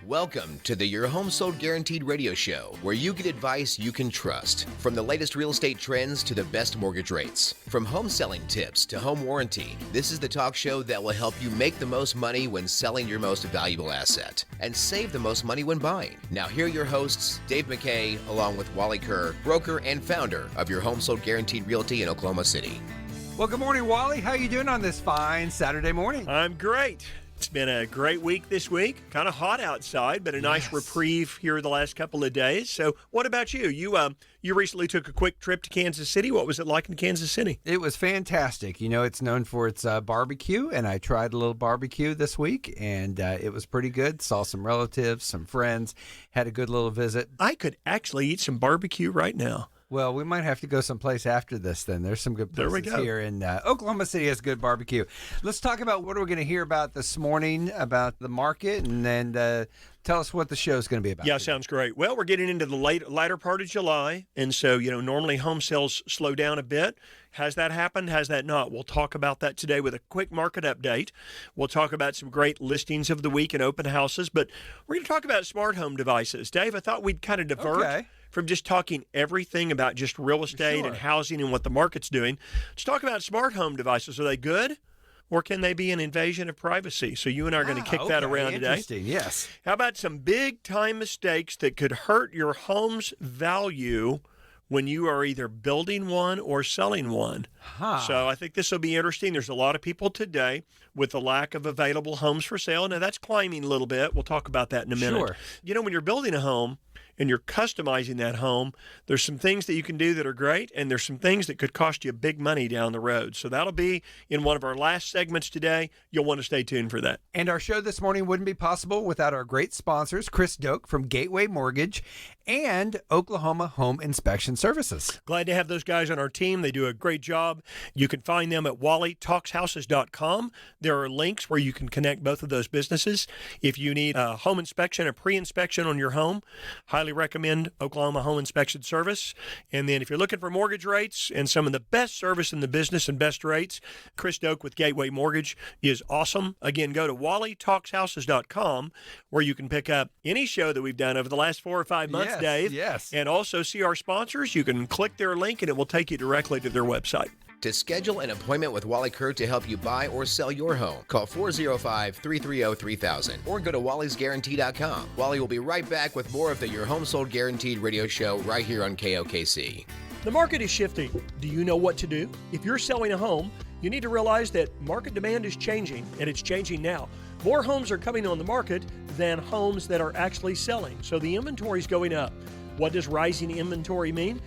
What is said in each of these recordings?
Welcome to the Your Home Sold Guaranteed radio show, where you get advice you can trust. From the latest real estate trends to the best mortgage rates. From home selling tips to home warranty, this is the talk show that will help you make the most money when selling your most valuable asset and save the most money when buying. Now here are your hosts, Dave McKay, along with Wally Kerr, broker and founder of Your Home Sold Guaranteed Realty in Oklahoma City. Well, good morning, Wally. How you doing on this fine Saturday morning? I'm great. It's been a great week this week. Kind of hot outside, but a nice reprieve here the last couple of days. So what about you? You recently took a quick trip to Kansas City. What was it like in Kansas City? It was fantastic. You know, it's known for its barbecue, and I tried a little barbecue this week, and it was pretty good. Saw some relatives, some friends, had a good little visit. I could actually eat some barbecue right now. Well, we might have to go someplace after this then. There's some good places here in Oklahoma City has good barbecue. Let's talk about what we're going to hear about this morning about the market, and then tell us what the show is going to be about. Yeah, sounds great. Well, we're getting into the latter part of July, and so, normally home sales slow down a bit. Has that happened? Has that not? We'll talk about that today with a quick market update. We'll talk about some great listings of the week and open houses, but we're going to talk about smart home devices. Dave, I thought we'd kind of divert from just talking everything about just real estate and housing and what the market's doing. Let's talk about smart home devices. Are they good? Or can they be an invasion of privacy? So you and I are going to kick that around today. Interesting, yes. How about some big-time mistakes that could hurt your home's value when you are either building one or selling one? So I think this will be interesting. There's a lot of people today with the lack of available homes for sale. Now, that's climbing a little bit. We'll talk about that in a minute. Sure. When you're building a home and you're customizing that home, there's some things that you can do that are great, and there's some things that could cost you big money down the road. So that'll be in one of our last segments today. You'll want to stay tuned for that. And our show this morning wouldn't be possible without our great sponsors, Chris Doak from Gateway Mortgage and Oklahoma Home Inspection Services. Glad to have those guys on our team. They do a great job. You can find them at wallytalkshouses.com. There are links where you can connect both of those businesses. If you need a home inspection, a pre-inspection on your home, highly recommend Oklahoma Home Inspection Service. And then if you're looking for mortgage rates and some of the best service in the business and best rates, Chris Doak with Gateway Mortgage is awesome. Again, go to wallytalkshouses.com where you can pick up any show that we've done over the last 4 or 5 months, Dave. Yes. And also see our sponsors. You can click their link and it will take you directly to their website. To schedule an appointment with Wally Kerr to help you buy or sell your home, call 405-330-3000 or go to wallysguarantee.com. Wally will be right back with more of the Your Home Sold Guaranteed radio show right here on KOKC. The market is shifting. Do you know what to do? If you're selling a home, you need to realize that market demand is changing, and it's changing now. More homes are coming on the market than homes that are actually selling, so the inventory is going up. What does rising inventory mean?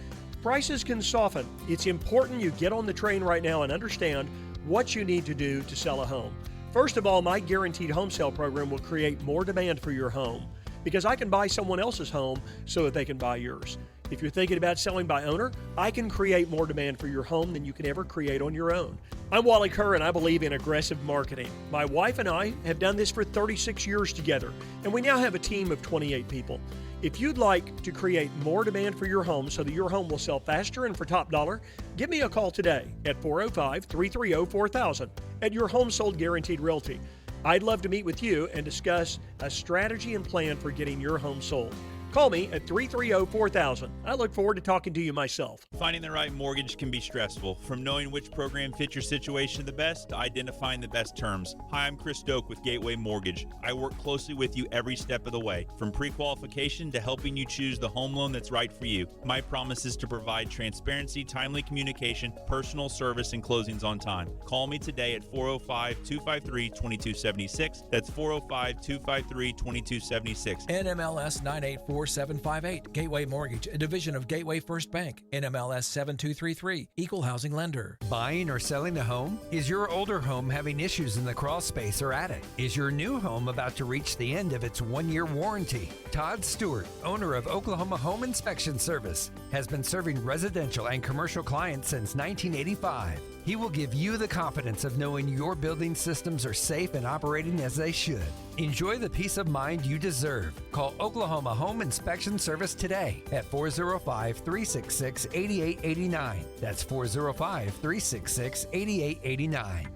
Prices can soften. It's important you get on the train right now and understand what you need to do to sell a home. First of all, my guaranteed home sale program will create more demand for your home because I can buy someone else's home so that they can buy yours. If you're thinking about selling by owner, I can create more demand for your home than you can ever create on your own. I'm Wally Kerr, and I believe in aggressive marketing. My wife and I have done this for 36 years together, and we now have a team of 28 people. If you'd like to create more demand for your home so that your home will sell faster and for top dollar, give me a call today at 405-330-4000 at Your Home Sold Guaranteed Realty. I'd love to meet with you and discuss a strategy and plan for getting your home sold. Call me at 330-4000. I look forward to talking to you myself. Finding the right mortgage can be stressful, from knowing which program fits your situation the best to identifying the best terms. Hi, I'm Chris Doak with Gateway Mortgage. I work closely with you every step of the way, from pre-qualification to helping you choose the home loan that's right for you. My promise is to provide transparency, timely communication, personal service, and closings on time. Call me today at 405-253-2276. That's 405-253-2276. NMLS 984. 4758. Gateway Mortgage, a division of Gateway First Bank. NMLS 7233. Equal housing lender. Buying or selling a home? Is your older home having issues in the crawl space or attic? Is your new home about to reach the end of its 1-year warranty? Todd Stewart, owner of Oklahoma Home Inspection Service, has been serving residential and commercial clients since 1985. He will give you the confidence of knowing your building systems are safe and operating as they should. Enjoy the peace of mind you deserve. Call Oklahoma Home Inspection Service today at 405-366-8889. That's 405-366-8889.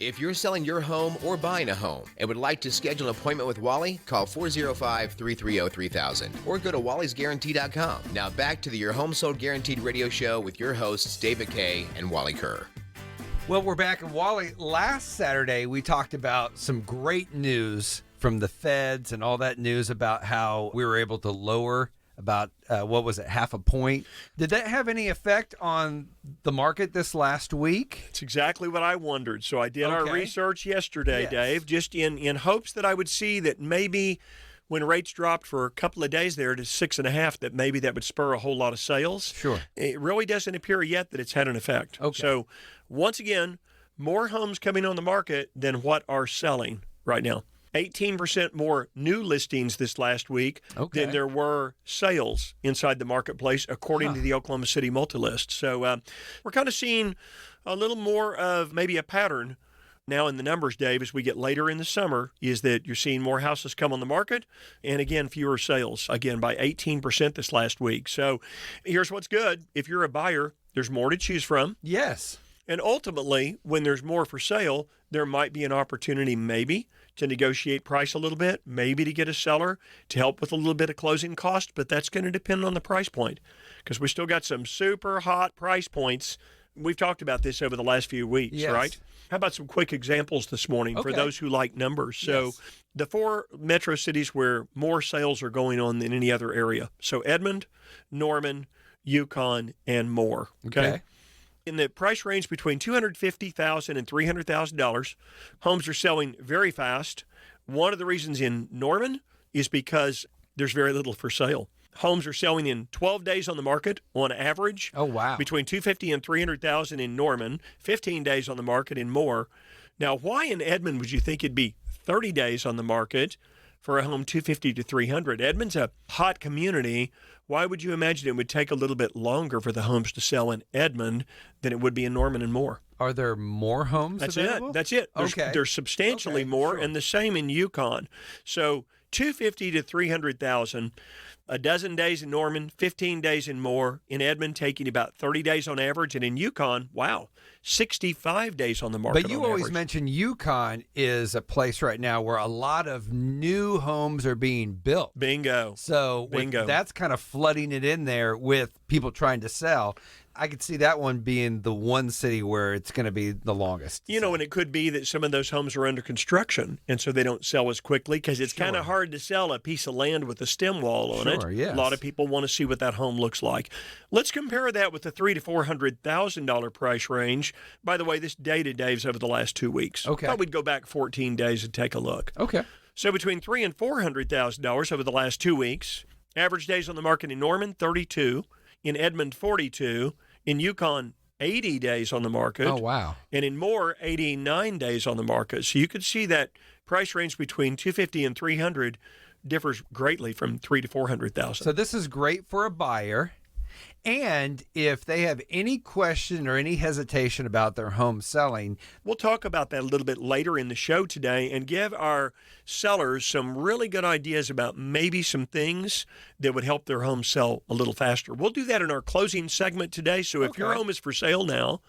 If you're selling your home or buying a home and would like to schedule an appointment with Wally, call 405-330-3000 or go to wallysguarantee.com. Now back to the Your Home Sold Guaranteed radio show with your hosts, Dave McKay and Wally Kerr. Well, we're back. And Wally, last Saturday we talked about some great news from the feds and all that news about how we were able to lower about, half a point. Did that have any effect on the market this last week? It's exactly what I wondered. So I did our research yesterday, Yes. Dave, just in hopes that I would see that maybe when rates dropped for a couple of days there to 6.5, that maybe that would spur a whole lot of sales. Sure. It really doesn't appear yet that it's had an effect. Okay. So once again, more homes coming on the market than what are selling right now. 18% more new listings this last week than there were sales inside the marketplace, according to the Oklahoma City Multilist. So we're kind of seeing a little more of maybe a pattern now in the numbers, Dave, as we get later in the summer, is that you're seeing more houses come on the market and, again, fewer sales, again, by 18% this last week. So here's what's good. If you're a buyer, there's more to choose from. Yes. And ultimately, when there's more for sale, there might be an opportunity maybe to negotiate price a little bit, maybe to get a seller to help with a little bit of closing cost, but that's going to depend on the price point because we still got some super hot price points. We've talked about this over the last few weeks, right? How about some quick examples this morning for those who like numbers? So the 4 metro cities where more sales are going on than any other area. So Edmond, Norman, Yukon, and more. Okay. In the price range between $250,000 and $300,000, homes are selling very fast. One of the reasons in Norman is because there's very little for sale. Homes are selling in 12 days on the market on average. Oh, wow. Between $250,000 and $300,000 in Norman, 15 days on the market in more. Now, why in Edmond would you think it'd be 30 days on the market for a home $250,000 to $300,000? Edmond's a hot community. Why would you imagine it would take a little bit longer for the homes to sell in Edmond than it would be in Norman and more? Are there more homes available? That's it. There's substantially more, and the same in Yukon. So $250,000 to $300,000, a dozen days in Norman, 15 days in more. In Edmond, taking about 30 days on average, and in Yukon, 65 days on the market. But you always mention Yukon is a place right now where a lot of new homes are being built. Bingo. So that's kind of flooding it in there with people trying to sell. I could see that one being the one city where it's going to be the longest. You know, and it could be that some of those homes are under construction, and so they don't sell as quickly because it's kind of hard to sell a piece of land with a stem wall on it. Yes. A lot of people want to see what that home looks like. Let's compare that with the $300,000 to $400,000 price range. By the way, this data, Dave's over the last 2 weeks. Okay. Thought we'd go back 14 days and take a look. Okay. So between $300,000 and $400,000 over the last 2 weeks, average days on the market in Norman, 32, in Edmond, 42, in Yukon, 80 days on the market. Oh, wow. And in Moore, 89 days on the market. So you could see that price range between $250,000 and $300,000 differs greatly from $300,000 to $400,000. So this is great for a buyer. And if they have any question or any hesitation about their home selling, we'll talk about that a little bit later in the show today and give our sellers some really good ideas about maybe some things that would help their home sell a little faster. We'll do that in our closing segment today. So if your home is for sale now,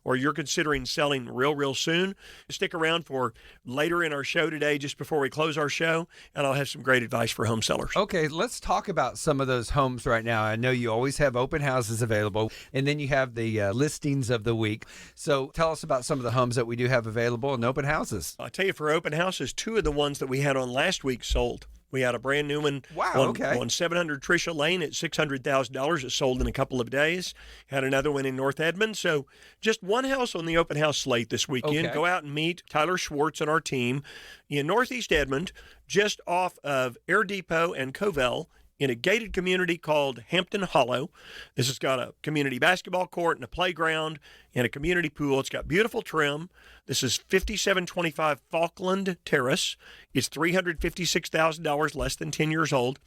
or you're considering selling real soon, stick around for later in our show today, just before we close our show, and I'll have some great advice for home sellers. Okay, let's talk about some of those homes right now. I know you always have open houses available, and then you have the listings of the week. So tell us about some of the homes that we do have available in open houses. I'll tell you, for open houses, 2 of the ones that we had on last week sold. We had a brand new one on 700 Tricia Lane at $600,000. It sold in a couple of days. Had another one in North Edmond. So just one house on the open house slate this weekend. Okay. Go out and meet Tyler Schwartz and our team in Northeast Edmond, just off of Air Depot and Covell, in a gated community called Hampton Hollow. This has got a community basketball court and a playground and a community pool. It's got beautiful trim. This is 5725 Falkland Terrace. It's $356,000, less than 10 years old.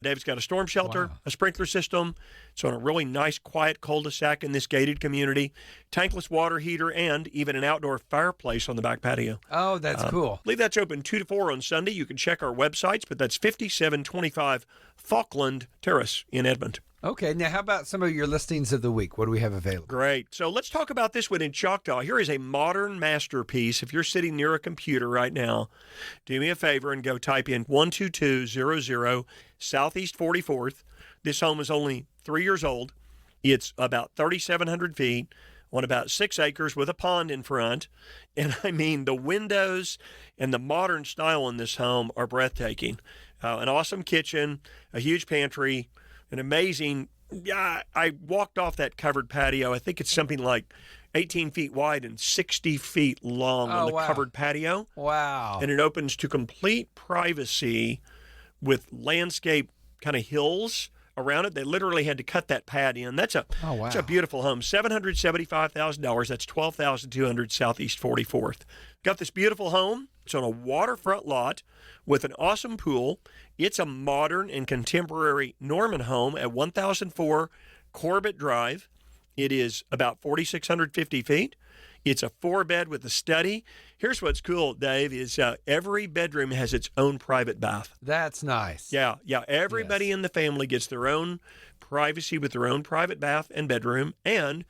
Dave's got a storm shelter, a sprinkler system. It's on a really nice, quiet cul-de-sac in this gated community. Tankless water heater and even an outdoor fireplace on the back patio. Oh, that's cool. I believe that's open 2 to 4 on Sunday. You can check our websites, but that's 5725 Falkland Terrace in Edmond. Okay, now how about some of your listings of the week? What do we have available? Great. So let's talk about this one in Choctaw. Here is a modern masterpiece. If you're sitting near a computer right now, do me a favor and go type in 12200 Southeast 44th. This home is only 3 years old. It's about 3,700 feet on about 6 acres with a pond in front. And I mean, the windows and the modern style in this home are breathtaking. An awesome kitchen, a huge pantry, an amazing, I walked off that covered patio. I think it's something like 18 feet wide and 60 feet long on the covered patio. Wow. And it opens to complete privacy with landscape kind of hills around it. They literally had to cut that pad in. That's a beautiful home. $775,000. That's $12,200 Southeast 44th. Got this beautiful home. It's on a waterfront lot with an awesome pool. It's a modern and contemporary Norman home at 1004 Corbett Drive. It is about 4,650 feet. It's a 4-bed with a study. Here's what's cool, Dave, is every bedroom has its own private bath. That's nice. Yeah. Everybody in the family gets their own privacy with their own private bath and bedroom, and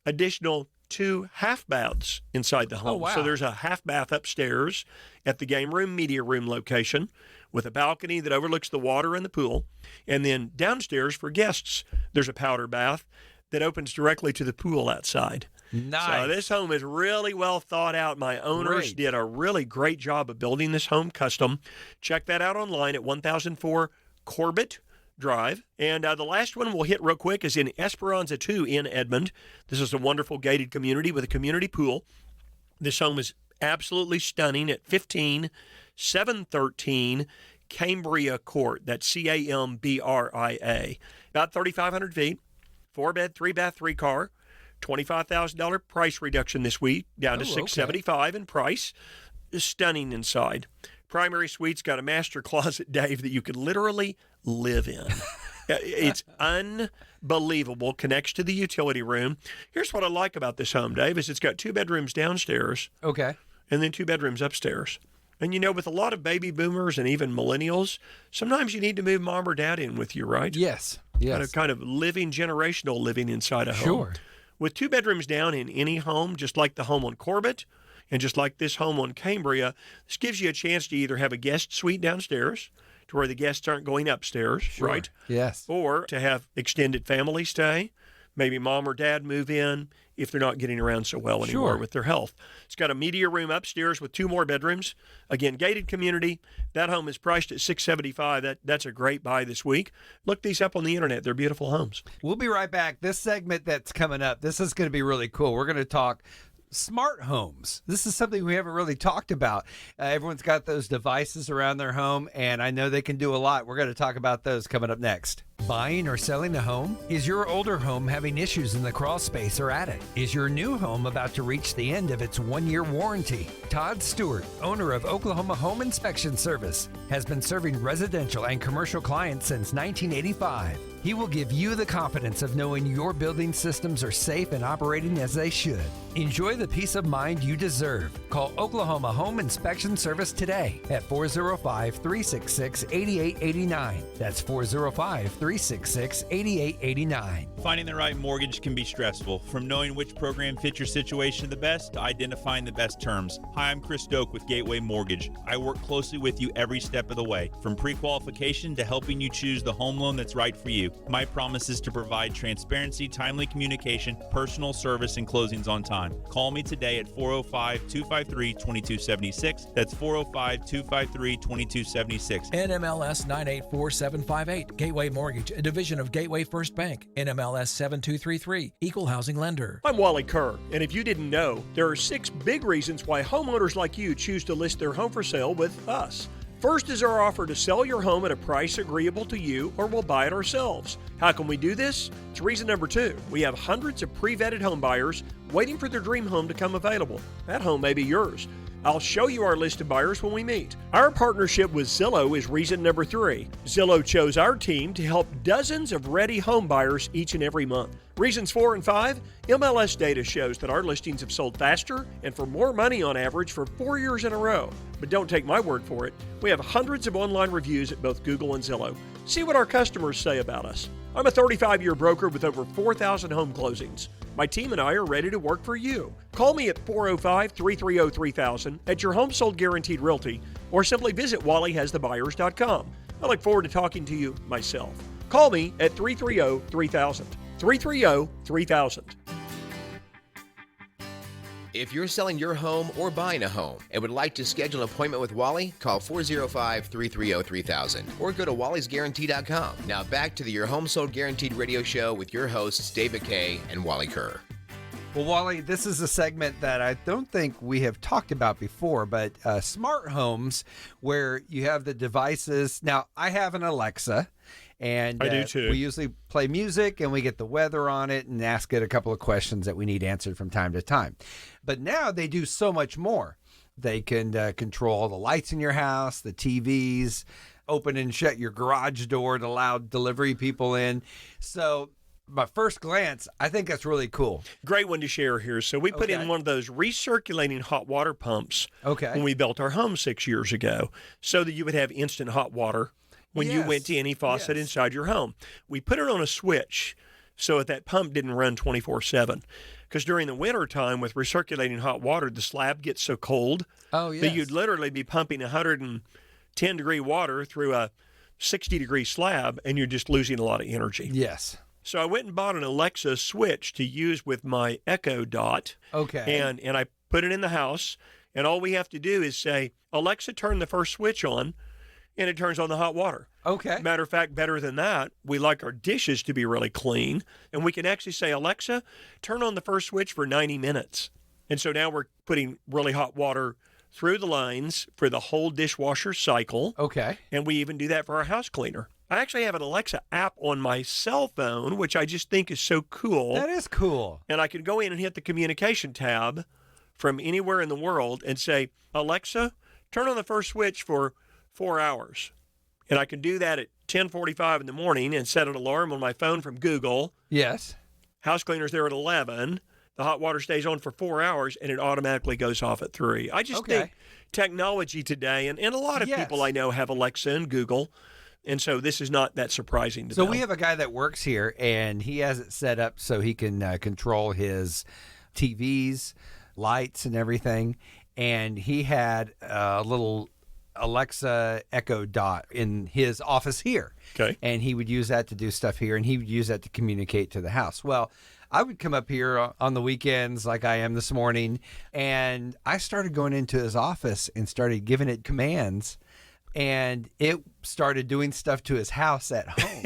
additional 2 half baths inside the home. Oh, wow. So there's a half bath upstairs at the game room, media room location with a balcony that overlooks the water and the pool. And then downstairs for guests, there's a powder bath that opens directly to the pool outside. Nice. So this home is really well thought out. My owners did a really great job of building this home custom. Check that out online at 1004 Corbett Drive. And the last one we'll hit real quick is in Esperanza 2 in Edmond. This is a wonderful gated community with a community pool. This home is absolutely stunning at 15713 Cambria Court. That's Cambria. About 3,500 feet, 4-bed, 3-bath, 3-car. $25,000 price reduction this week, down to $675 in price. Stunning inside. Primary suite's got a master closet, Dave, that you could literally live in. It's unbelievable. Connects to the utility room. Here's what I like about this home, Dave, is it's got 2 bedrooms downstairs. Okay. And then 2 bedrooms upstairs. And, with a lot of baby boomers and even millennials, sometimes you need to move mom or dad in with you, right? Yes. Kind of living, generational living inside a home. Sure. With 2 bedrooms down in any home, just like the home on Corbett and just like this home on Cambria, this gives you a chance to either have a guest suite downstairs to where the guests aren't going upstairs, right? Yes. Or to have extended family stay. Maybe mom or dad move in if they're not getting around so well anymore with their health. It's got a media room upstairs with 2 more bedrooms. Again, gated community. That home is priced at $675. That's a great buy this week. Look these up on the internet. They're beautiful homes. We'll be right back. This segment that's coming up, this is going to be really cool. We're going to talk smart homes. This is something we haven't really talked about. Everyone's got those devices around their home, and I know they can do a lot. We're going to talk about those coming up next. Buying or selling a home? Is your older home having issues in the crawl space or attic? Is your new home about to reach the end of its 1-year warranty? Todd Stewart, owner of Oklahoma Home Inspection Service, has been serving residential and commercial clients since 1985. He will give you the confidence of knowing your building systems are safe and operating as they should. Enjoy the peace of mind you deserve. Call Oklahoma Home Inspection Service today at 405-366-8889. That's 405-366-8889. Finding the right mortgage can be stressful, from knowing which program fits your situation the best to identifying the best terms. Hi, I'm Chris Doak with Gateway Mortgage. I work closely with you every step of the way, from pre-qualification to helping you choose the home loan that's right for you. My promise is to provide transparency, timely communication, personal service, and closings on time. Call me today at 405-253-2276. That's 405-253-2276. NMLS 984758. Gateway Mortgage, a division of Gateway First Bank. NMLS 7233. Equal housing lender. I'm Wally Kerr, and if you didn't know, there are 6 big reasons why homeowners like you choose to list their home for sale with us. First is our offer to sell your home at a price agreeable to you, or we'll buy it ourselves. How can we do this? It's reason number 2. We have hundreds of pre-vetted home buyers waiting for their dream home to come available. That home may be yours. I'll show you our list of buyers when we meet. Our partnership with Zillow is reason number 3. Zillow chose our team to help dozens of ready home buyers each and every month. Reasons 4 and 5, MLS data shows that our listings have sold faster and for more money on average for 4 years in a row. But don't take my word for it. We have hundreds of online reviews at both Google and Zillow. See what our customers say about us. I'm a 35-year broker with over 4,000 home closings. My team and I are ready to work for you. Call me at 405-330-3000 at your Home Sold Guaranteed Realty, or simply visit wallyhasthebuyers.com. I look forward to talking to you myself. Call me at 330-3000. 330-3000. If you're selling your home or buying a home and would like to schedule an appointment with Wally, call 405-330-3000 or go to wallysguarantee.com. Now back to the Your Home Sold Guaranteed radio show with your hosts, Dave McKay and Wally Kerr. Well, Wally, this is a segment that I don't think we have talked about before, but smart homes where you have the devices. Now, I have an Alexa. And I do too. We usually play music and we get the weather on it and ask it a couple of questions that we need answered from time to time. But now they do so much more. They can control the lights in your house, the TVs, open and shut your garage door to allow delivery people in. So my first glance, I think that's really cool. Great one to share here. So we put in one of those recirculating hot water pumps when we built our home 6 years ago so that you would have instant hot water when you went to any faucet inside your home. We put it on a switch so that pump didn't run 24/7. Because during the winter time with recirculating hot water, the slab gets so cold that you'd literally be pumping 110-degree water through a 60-degree slab, and you're just losing a lot of energy. Yes. So I went and bought an Alexa switch to use with my Echo Dot. Okay. And I put it in the house, and all we have to do is say, Alexa, turn the first switch on, and it turns on the hot water. Okay. Matter of fact, better than that, we like our dishes to be really clean, and we can actually say, Alexa, turn on the first switch for 90 minutes. And so now we're putting really hot water through the lines for the whole dishwasher cycle. Okay. And we even do that for our house cleaner. I actually have an Alexa app on my cell phone, which I just think is so cool. That is cool. And I can go in and hit the communication tab from anywhere in the world and say, Alexa, turn on the first switch for 4 hours. And I can do that at 10:45 in the morning and set an alarm on my phone from Google. Yes. House cleaner's there at 11. The hot water stays on for 4 hours, and it automatically goes off at 3. I just think technology today, and a lot of people I know have Alexa and Google, and so this is not that surprising to them. So we have a guy that works here, and he has it set up so he can control his TVs, lights, and everything. And he had a little Alexa Echo Dot in his office here. Okay. And he would use that to do stuff here, and he would use that to communicate to the house. Well, I would come up here on the weekends like I am this morning, and I started going into his office and started giving it commands, and it started doing stuff to his house at home.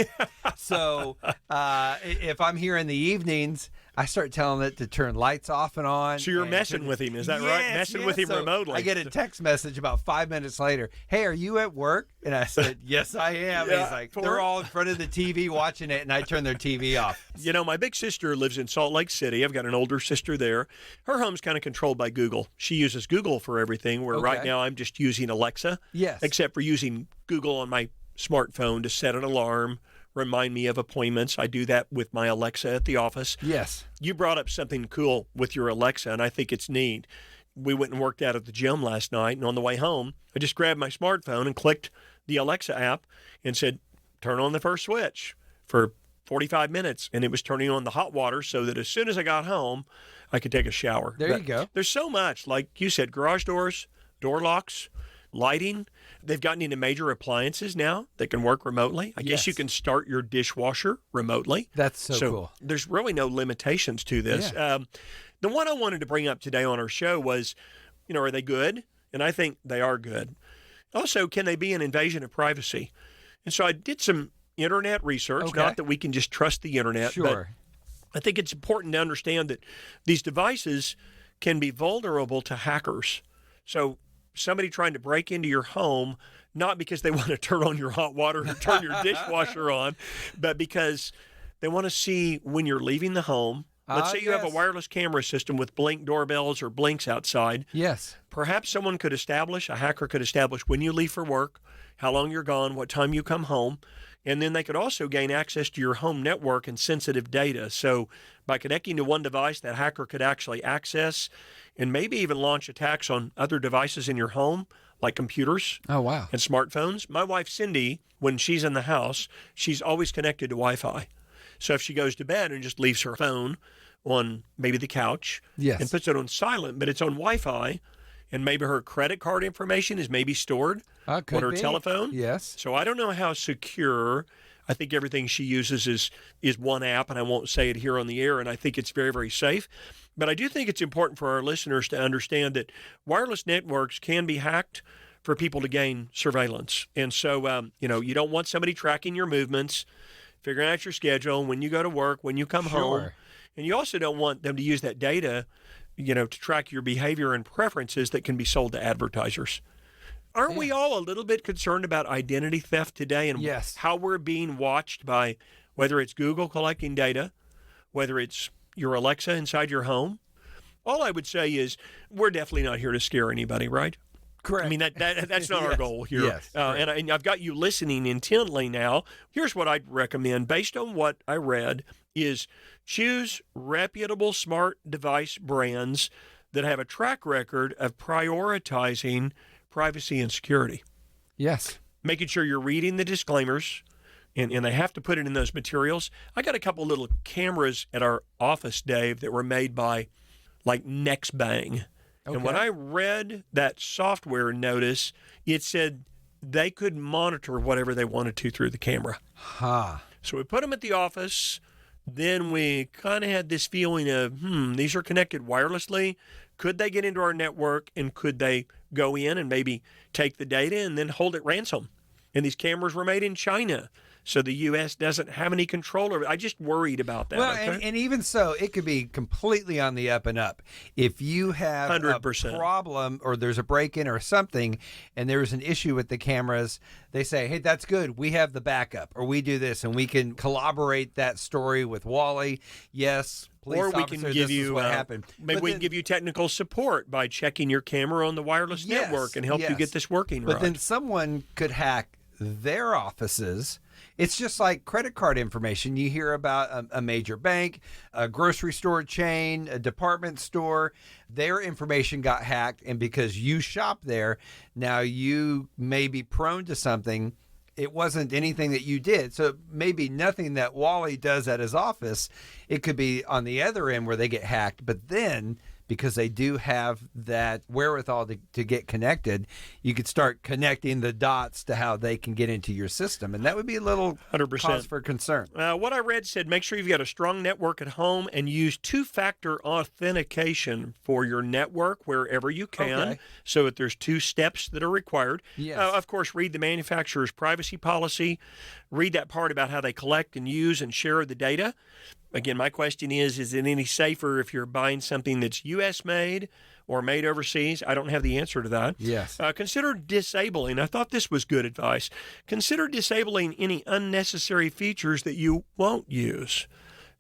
So if I'm here in the evenings, I start telling it to turn lights off and on. So you're messing with him, is that right? Messing with him So remotely. I get a text message about 5 minutes later. Hey, are you at work? And I said, yes, I am. And he's like, they're all in front of the TV watching it, and I turn their TV off. You know, my big sister lives in Salt Lake City. I've got an older sister there. Her home's kind of controlled by Google. She uses Google for everything, where right now I'm just using Alexa. Yes. Except for using Google on my smartphone to set an alarm, remind me of appointments. I do that with my Alexa at the office. Yes. You brought up something cool with your Alexa, and I think it's neat. We went and worked out at the gym last night, and on the way home, I just grabbed my smartphone and clicked the Alexa app and said, turn on the first switch for 45 minutes. And it was turning on the hot water so that as soon as I got home, I could take a shower. There you go. There's so much, like you said, garage doors, door locks, lighting. They've gotten into major appliances now that can work remotely. I guess you can start your dishwasher remotely. That's so cool. There's really no limitations to this. Yeah. The one I wanted to bring up today on our show was, are they good? And I think they are good. Also, can they be an invasion of privacy? And so I did some internet research, not that we can just trust the internet, but I think it's important to understand that these devices can be vulnerable to hackers. So somebody trying to break into your home, not because they want to turn on your hot water or turn your dishwasher on, but because they want to see when you're leaving the home, Let's say you have a Yes. wireless camera system with blink doorbells or blinks outside. Yes. Perhaps someone could establish, a hacker could establish when you leave for work, how long you're gone, what time you come home, and then they could also gain access to your home network and sensitive data. So by connecting to one device, that hacker could actually access and maybe even launch attacks on other devices in your home, like computers Oh, wow. and smartphones. My wife, Cindy, when she's in the house, she's always connected to Wi-Fi. So if she goes to bed and just leaves her phone on maybe the couch Yes. and puts it on silent, but it's on Wi-Fi, and maybe her credit card information is maybe stored Could on her be. telephone. Yes. So I don't know how secure. I think everything she uses is one app, and I won't say it here on the air, and I think it's very, very safe. But I do think it's important for our listeners to understand that wireless networks can be hacked for people to gain surveillance. And so, you don't want somebody tracking your movements, figuring out your schedule, when you go to work, when you come home. Sure. And you also don't want them to use that data, to track your behavior and preferences that can be sold to advertisers. Aren't we all a little bit concerned about identity theft today and Yes. how we're being watched by whether it's Google collecting data, whether it's your Alexa inside your home? All I would say is we're definitely not here to scare anybody, right? Correct. I mean, that's not our Yes. goal here. Yes, and I've got you listening intently now. Here's what I'd recommend, based on what I read, is choose reputable smart device brands that have a track record of prioritizing privacy and security. Yes. Making sure you're reading the disclaimers, and they have to put it in those materials. I got a couple little cameras at our office, Dave, that were made by like Nextbang. Okay. And when I read that software notice, it said they could monitor whatever they wanted to through the camera. So we put them at the office. Then we kind of had this feeling of, these are connected wirelessly. Could they get into our network, and could they go in and maybe take the data and then hold it ransom? And these cameras were made in China, so the U.S. doesn't have any control over it. I just worried about that. Well, okay? and even so, it could be completely on the up and up. If you have 100%. a problem or there's a break-in or something and there's an issue with the cameras, they say, hey, that's good. We have the backup, or we do this, and we can collaborate that story with Wally. Yes, police or we officer, can give this is you what happened. maybe But we then- can give you technical support by checking your camera on the wireless Yes, network and help you yes. get this working But right. then someone could hack their offices. It's just like credit card information. You hear about a major bank, a grocery store chain, a department store. Their information got hacked, and because you shop there, now you may be prone to something. It wasn't anything that you did. So maybe nothing that Wally does at his office. It could be on the other end where they get hacked. But then, because they do have that wherewithal to get connected, you could start connecting the dots to how they can get into your system. And that would be a little 100%. cause for concern. What I read said make sure you've got a strong network at home and use two-factor authentication for your network wherever you can. Okay. So that there's 2 steps that are required. Yes. Of course, read the manufacturer's privacy policy. Read that part about how they collect and use and share the data. Again, my question is it any safer if you're buying something that's U.S. made or made overseas? I don't have the answer to that. Yes. Consider disabling. I thought this was good advice. Consider disabling any unnecessary features that you won't use.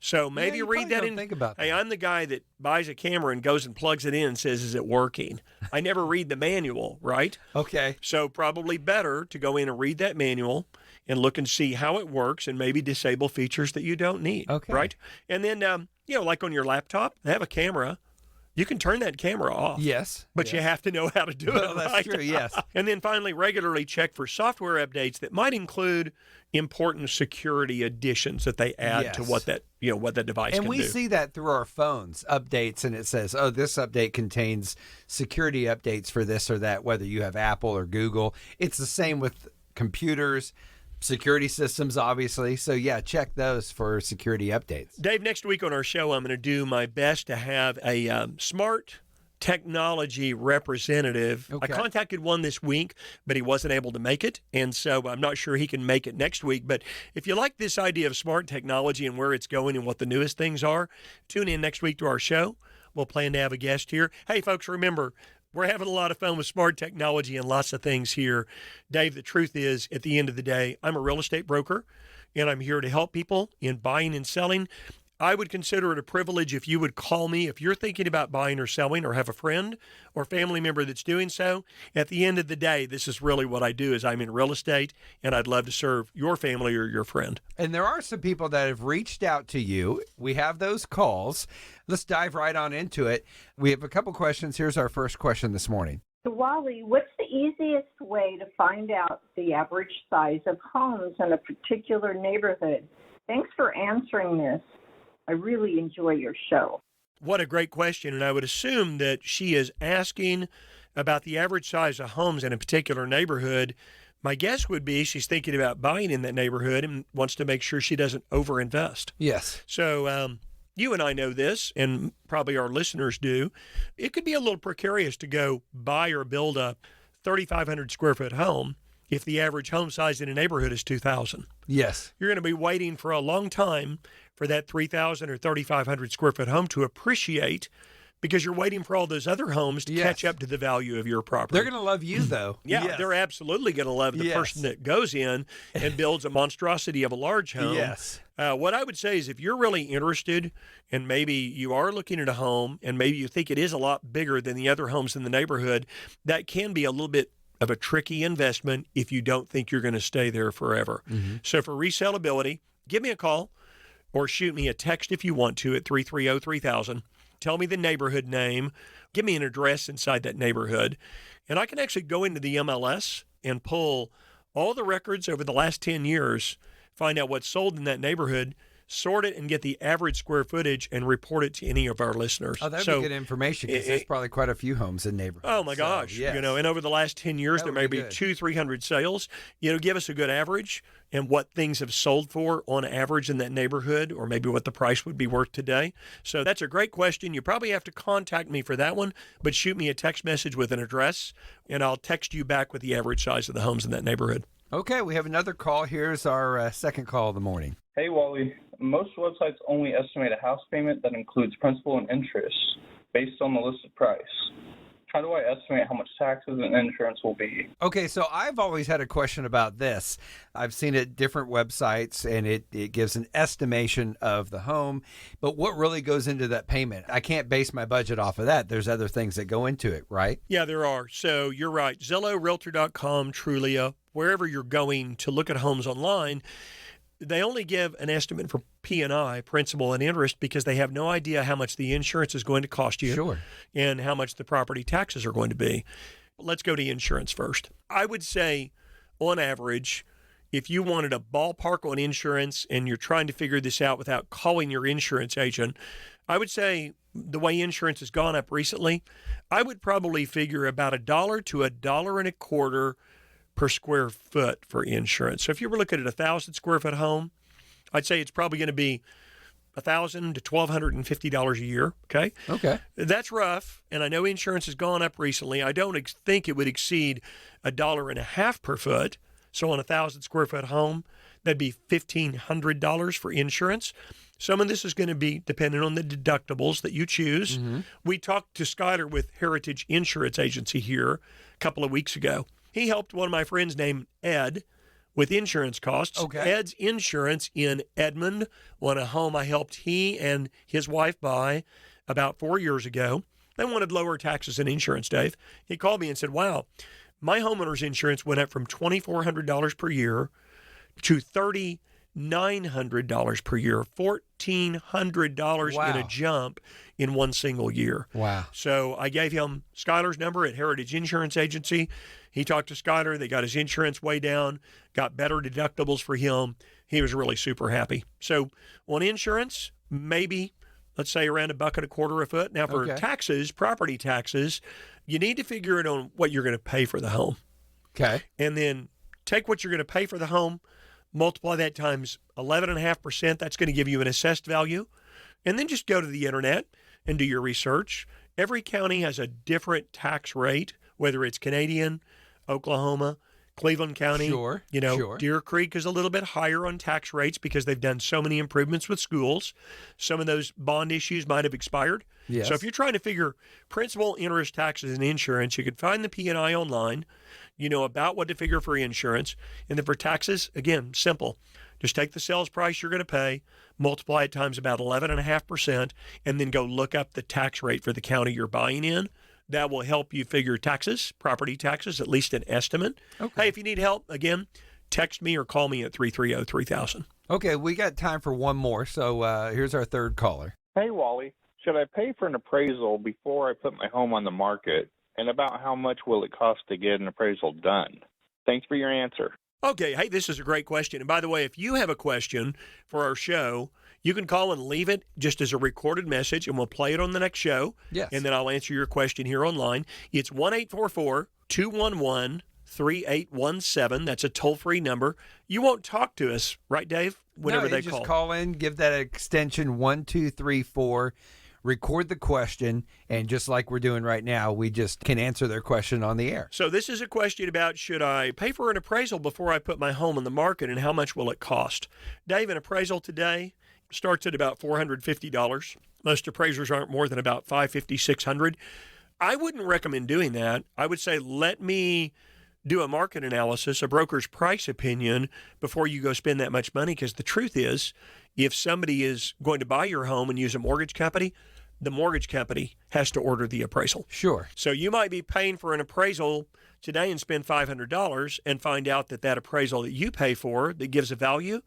So maybe you read probably that don't in. think about Hey, that. I'm the guy that buys a camera and goes and plugs it in and says, is it working? I never read the manual, right? Okay. So probably better to go in and read that manual and look and see how it works and maybe disable features that you don't need, Okay. right? And then, like on your laptop, they have a camera. You can turn that camera off. Yes. But you have to know how to do Well, it, that's right? true, yes. And then finally, regularly check for software updates that might include important security additions that they add to Yes. what that device And can we do. see that through our phones, updates, and it says, oh, this update contains security updates for this or that, whether you have Apple or Google. It's the same with computers, security systems, obviously. So, yeah, check those for security updates. Dave, next week on our show, I'm going to do my best to have a smart technology representative. I Okay. contacted one this week, but he wasn't able to make it. And so I'm not sure he can make it next week. But if you like this idea of smart technology and where it's going and what the newest things are, tune in next week to our show. We'll plan to have a guest here. Hey, folks, remember, we're having a lot of fun with smart technology and lots of things here. Dave, the truth is, at the end of the day, I'm a real estate broker, and I'm here to help people in buying and selling. I would consider it a privilege if you would call me if you're thinking about buying or selling or have a friend or family member that's doing so. At the end of the day, this is really what I do is I'm in real estate, and I'd love to serve your family or your friend. And there are some people that have reached out to you. We have those calls. Let's dive right on into it. We have a couple questions. Here's our first question this morning. So, Wally, what's the easiest way to find out the average size of homes in a particular neighborhood? Thanks for answering this. I really enjoy your show. What a great question. And I would assume that she is asking about the average size of homes in a particular neighborhood. My guess would be she's thinking about buying in that neighborhood and wants to make sure she doesn't overinvest. Yes. So you and I know this, and probably our listeners do. It could be a little precarious to go buy or build a 3,500 square foot home if the average home size in a neighborhood is 2,000. Yes. You're going to be waiting for a long time for that 3,000 or 3,500 square foot home to appreciate because you're waiting for all those other homes to catch up to the value of your property. They're going to love you, though. Yeah, Yes. they're absolutely going to love the person that goes in and builds a monstrosity of a large home. Yes. What I would say is if you're really interested and maybe you are looking at a home and maybe you think it is a lot bigger than the other homes in the neighborhood, that can be a little bit of a tricky investment if you don't think you're going to stay there forever. Mm-hmm. So for resellability, give me a call or shoot me a text if you want to at 330-3000. Tell me the neighborhood name. Give me an address inside that neighborhood. And I can actually go into the MLS and pull all the records over the last 10 years, find out what's sold in that neighborhood, sort it, and get the average square footage and report it to any of our listeners. Oh, that'd be good information because there's probably quite a few homes in neighborhoods. Oh, my gosh. Yes. And over the last 10 years, That there would may be be good. 200-300 sales. Give us a good average and what things have sold for on average in that neighborhood or maybe what the price would be worth today. So that's a great question. You probably have to contact me for that one, but shoot me a text message with an address, and I'll text you back with the average size of the homes in that neighborhood. Okay, we have another call. Here's our second call of the morning. Hey, Wally. Most websites only estimate a house payment that includes principal and interest based on the listed price. How do I estimate how much taxes and insurance will be? Okay, so I've always had a question about this. I've seen it at different websites, and it gives an estimation of the home, but what really goes into that payment? I can't base my budget off of that. There's other things that go into it, right? Yeah, there are. So you're right. Zillow, Realtor.com, Trulia, wherever you're going to look at homes online, they only give an estimate for P&I, principal and interest, because they have no idea how much the insurance is going to cost you Sure. and how much the property taxes are going to be. Let's go to insurance first. I would say, on average, if you wanted a ballpark on insurance and you're trying to figure this out without calling your insurance agent, I would say the way insurance has gone up recently, I would probably figure about $1 to $1.25 per square foot for insurance. So if you were looking at a 1,000 square foot home, I'd say it's probably going to be $1,000 to $1,250 a year. Okay. Okay. That's rough. And I know insurance has gone up recently. I don't think it would exceed $1.50 per foot. So on a 1,000 square foot home, that'd be $1,500 for insurance. Some of this is going to be dependent on the deductibles that you choose. Mm-hmm. We talked to Skyler with Heritage Insurance Agency here a couple of weeks ago. He helped one of my friends named Ed with insurance costs. Okay. Ed's Insurance in Edmond won a home I helped he and his wife buy about 4 years ago. They wanted lower taxes and insurance, Dave. He called me and said, wow, my homeowner's insurance went up from $2,400 per year to $3,900 per year, $1,400 in a jump in one single year. Wow. So I gave him Skyler's number at Heritage Insurance Agency. He talked to Skyler. They got his insurance way down, got better deductibles for him. He was really super happy. So on insurance, maybe, let's say around $1.25 a foot. Now for taxes, property taxes, you need to figure it on what you're going to pay for the home. Okay. And then take what you're going to pay for the home, multiply that times 11.5%. That's going to give you an assessed value. And then just go to the internet and do your research. Every county has a different tax rate, whether it's Canadian, Oklahoma, Cleveland County. Sure. Deer Creek is a little bit higher on tax rates because they've done so many improvements with schools. Some of those bond issues might have expired. Yes. So if you're trying to figure principal, interest, taxes, and insurance, you could find the P&I online. You know about what to figure for insurance. And then for taxes, again, simple. Just take the sales price you're going to pay, multiply it times about 11.5%, and then go look up the tax rate for the county you're buying in. That will help you figure taxes, property taxes, at least an estimate. Okay. Hey, if you need help, again, text me or call me at 330-3000. Okay, we got time for one more. So here's our third caller. Hey, Wally. Should I pay for an appraisal before I put my home on the market? And about how much will it cost to get an appraisal done? Thanks for your answer. Okay, hey, this is a great question. And by the way, if you have a question for our show, you can call and leave it just as a recorded message, and we'll play it on the next show. Yes. And then I'll answer your question here online. It's 1-844-211-3817. That's a toll-free number. You won't talk to us, right, Dave, whenever they just call in, give that extension 1234, record the question, and just like we're doing right now, we just can answer their question on the air. So this is a question about, should I pay for an appraisal before I put my home on the market, and how much will it cost? Dave, an appraisal today starts at about $450. Most appraisers aren't more than about $550, $600. I wouldn't recommend doing that. I would say let me do a market analysis, a broker's price opinion, before you go spend that much money, because the truth is, if somebody is going to buy your home and use a mortgage company, the mortgage company has to order the appraisal. Sure. So you might be paying for an appraisal today and spend $500 and find out that appraisal that you pay for that gives a value,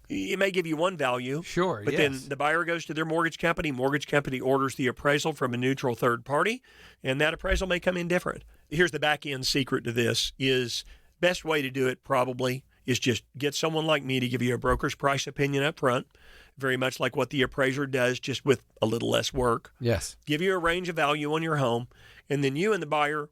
it may give you one value. Sure, But then the buyer goes to their mortgage company orders the appraisal from a neutral third party, and that appraisal may come in different. Here's the back end secret to this: is best way to do it probably is just get someone like me to give you a broker's price opinion up front, very much like what the appraiser does, just with a little less work. Yes. Give you a range of value on your home, and then you and the buyer,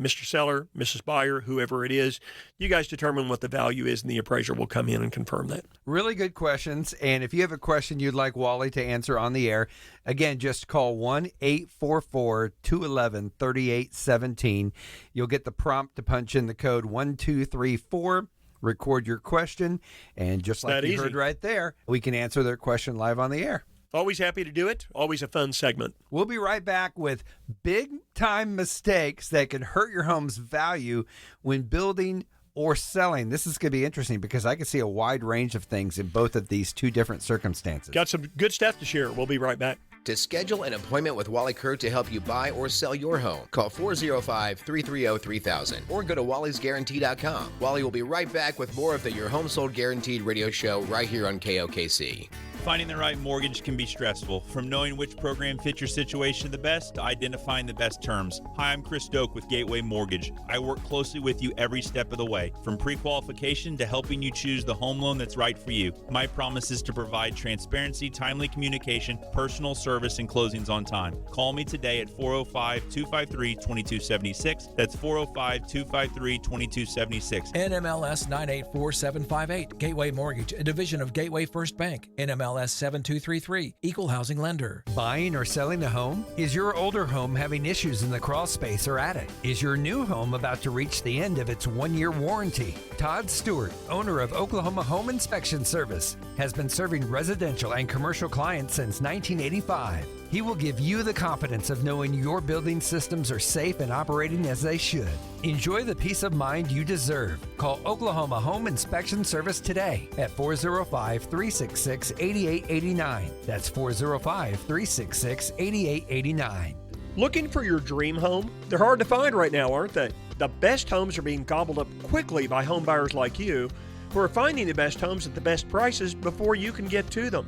Mr. Seller, Mrs. Buyer, whoever it is, you guys determine what the value is, and the appraiser will come in and confirm that. Really good questions. And if you have a question you'd like Wally to answer on the air, again, just call 1-844-211-3817. You'll get the prompt to punch in the code 1234. Record your question, and just like you heard right there, we can answer their question live on the air. Always happy to do it. Always a fun segment. We'll be right back with big-time mistakes that can hurt your home's value when building or selling. This is going to be interesting because I can see a wide range of things in both of these two different circumstances. Got some good stuff to share. We'll be right back. To schedule an appointment with Wally Kerr to help you buy or sell your home, call 405-330-3000 or go to wallysguarantee.com. Wally will be right back with more of the Your Home Sold Guaranteed radio show right here on KOKC. Finding the right mortgage can be stressful, from knowing which program fits your situation the best to identifying the best terms. Hi, I'm Chris Doak with Gateway Mortgage. I work closely with you every step of the way, from pre-qualification to helping you choose the home loan that's right for you. My promise is to provide transparency, timely communication, personal service, and closings on time. Call me today at 405-253-2276. That's 405-253-2276. NMLS 984758, Gateway Mortgage, a division of Gateway First Bank. NMLS 7233, Equal Housing Lender. Buying or selling a home? Is your older home having issues in the crawl space or attic? Is your new home about to reach the end of its 1-year warranty? Todd Stewart, owner of Oklahoma Home Inspection Service, has been serving residential and commercial clients since 1985. He will give you the confidence of knowing your building systems are safe and operating as they should. Enjoy the peace of mind you deserve. Call Oklahoma Home Inspection Service today at 405-366-8889. That's 405-366-8889. Looking for your dream home? They're hard to find right now, aren't they? The best homes are being gobbled up quickly by home buyers like you who are finding the best homes at the best prices before you can get to them.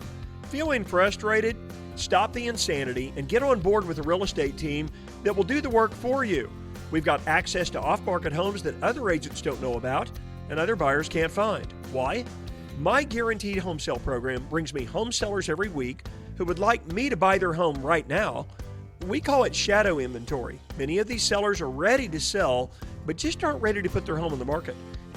Feeling frustrated? Stop the insanity and get on board with a real estate team that will do the work for you. We've got access to off-market homes that other agents don't know about and other buyers can't find. Why? My Guaranteed Home Sale program brings me home sellers every week who would like me to buy their home right now. We call it shadow inventory. Many of these sellers are ready to sell, but just aren't ready to put their home on the market.